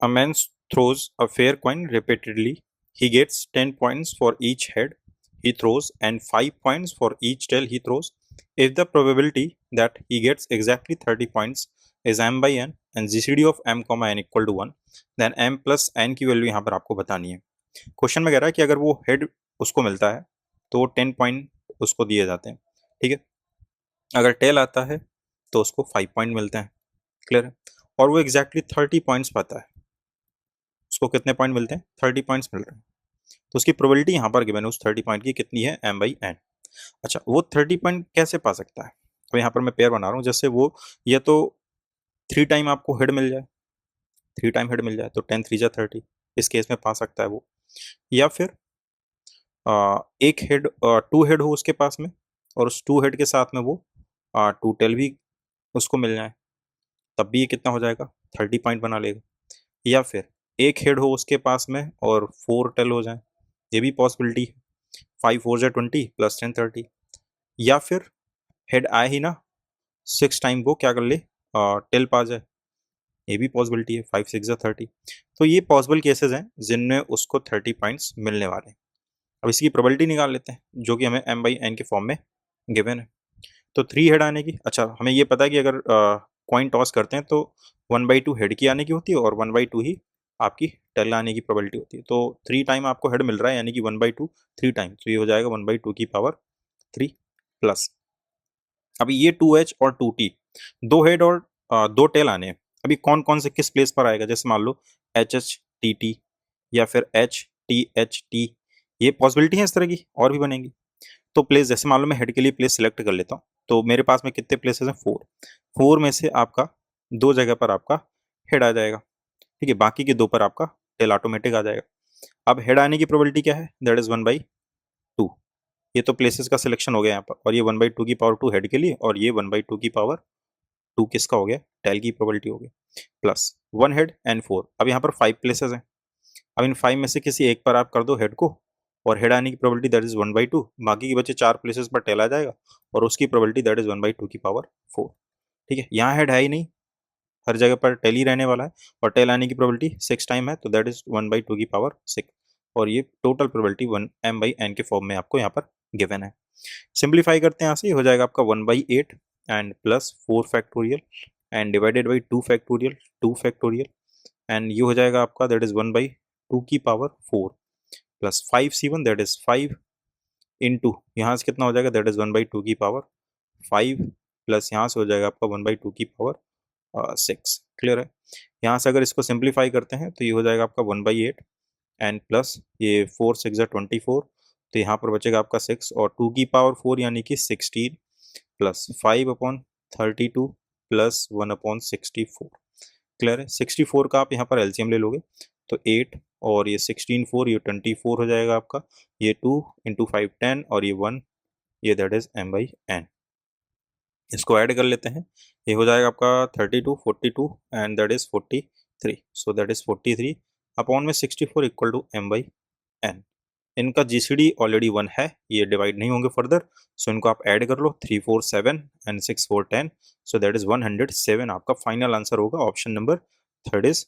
A man throws a fair coin repeatedly. He gets 10 points for each head he throws and 5 points for each tail he throws. If the probability that he gets exactly 30 points is m by n and GCD of m, n equal to 1, then m plus n की value यहाँ पर आपको बतानी है। Question में कह रहा है कि अगर वो हेड उसको मिलता है तो 10 पॉइंट उसको दिए जाते हैं, ठीक है। अगर टेल आता है तो उसको 5 पॉइंट मिलते हैं, क्लियर है। और वो एग्जैक्टली 30 पॉइंट्स पाता है, उसको कितने पॉइंट मिलते हैं? 30 पॉइंट्स मिल रहे हैं। तो उसकी प्रोबेबिलिटी यहाँ पर गिवन है उस 30 पॉइंट की कितनी है? m by n। अच्छा, वो 30 पॉइंट कैसे पा सकता है? तो यहाँ पर मैं पेयर बना रहा हूँ, जैसे वो या तो 3 टाइम आपको हेड मिल जाए, 3 टाइम हेड मिल जाए तो 10 3 जा 30, इस केस में पा सकता है वो। या फिर एक हेड 2 हेड हो उसके पास में और उस 2 हेड के साथ में वो 2 टेल भी उसको मिल जाए, तब भी ये कितना हो जाएगा? 30 पॉइंट बना लेगा। या फिर एक हेड हो उसके पास में और 4 टेल हो जाए, ये भी पॉसिबिलिटी है। 5 4 जा 20 प्लस 10 30। या फिर हेड आए ही ना, 6 टाइम वो क्या कर ले, टेल पा जाए, ये भी पॉसिबिलिटी है। 5 6 जा 30। तो ये पॉसिबल केसेस हैं जिनमें उसको 30 पॉइंट्स मिलने वाले हैं। अब इसकी प्रोबेबिलिटी निकाल लेते हैं जो कि हमें m बाई n के फॉर्म में गिवन है। तो 3 हेड आने की, अच्छा हमें ये पता है कि अगर कॉइन टॉस करते हैं तो 1/2 हेड की आने की होती है और 1/2 ही आपकी टेल आने की प्रोबेबिलिटी होती है। तो 3 टाइम आपको हेड मिल रहा है यानी कि 1/2 3 टाइम, तो ये हो जाएगा 1/2 की पावर 3 प्लस। अभी ये 2h और 2t, 2 हेड और 2 टेल आने हैं। अभी कौन कौन से किस प्लेस पर आएगा? जैसे मान लो HH TT या फिर HTHT, ये पॉसिबिलिटी है इस तरह की, और भी बनेंगी। तो प्लेस जैसे मान लो मैं हेड के लिए प्लेस सिलेक्ट कर लेता हूँ, तो मेरे पास में कितने प्लेसेस हैं? 4। 4 में से आपका 2 जगह पर आपका हेड आ जाएगा, ठीक है, बाकी के 2 पर आपका टेल ऑटोमेटिक आ जाएगा। अब हेड आने की प्रोबेबिलिटी क्या है? That is 1/2। ये तो प्लेसेस का सिलेक्शन हो गया यहाँ पर, और ये 1/2 की पावर 2 हेड के लिए, और ये 1/2 की पावर 2 किसका हो गया? टेल की प्रोबेबिलिटी हो गई, प्लस 1 हेड एंड 4। अब यहाँ पर 5 प्लेसेस हैं। अब इन 5 में से किसी एक पर आप कर दो हेड को, और हेड आने की प्रोबेबिलिटी दैट इज 1/2, बाकी के बचे 4 प्लेसेस पर टेल आ जाएगा और उसकी प्रोबेबिलिटी दैट इज 1/2 की पावर 4, ठीक है। यहाँ हेड है ही नहीं, हर जगह पर टेल ही रहने वाला है, और टेल आने की प्रोबेबिलिटी 6 टाइम है, तो दैट इज 1/2 की पावर 6। और ये total probability 1 m by n के फॉर्म में आपको यहाँ पर गिवन है। सिंप्लीफाई करते हैं यहाँ से, ये हो जाएगा आपका 1/8 and plus 4 factorial and divided by 2 factorial 2 factorial, and ये हो जाएगा आपका दैट इज 1/2 की power 4 plus 5c1 that is 5 into यहाँ से कितना हो जाएगा? दैट इज 1/2 की पावर 5 प्लस यहाँ से हो जाएगा आपका 1/2 की पावर 6, क्लियर है। यहाँ से अगर इसको सिंप्लीफाई करते हैं तो ये हो जाएगा आपका 1/8 एंड प्लस ये 4 6 जा 24, तो यहाँ पर बचेगा आपका 6 और 2 की पावर 4 यानी कि 16 प्लस 5/32 प्लस 1/64, क्लियर है। 64 का आप यहाँ पर एलसीएम ले लोगे तो 8 और ये 16 4, ये 24 हो जाएगा आपका, ये 2 इंटू 5 10 और ये 1, ये that is m by n। इसको ऐड कर लेते हैं, ये हो जाएगा आपका 32 42 and that is 43, so that is 43 upon में 64 equal to m by n। इनका जीसीडी ऑलरेडी 1 है, ये डिवाइड नहीं होंगे फर्दर, सो इनको आप ऐड कर लो, 3 4 7 एंड 6 4 10, सो दैट इज 107। आपका फाइनल आंसर होगा ऑप्शन नंबर थर्ड इज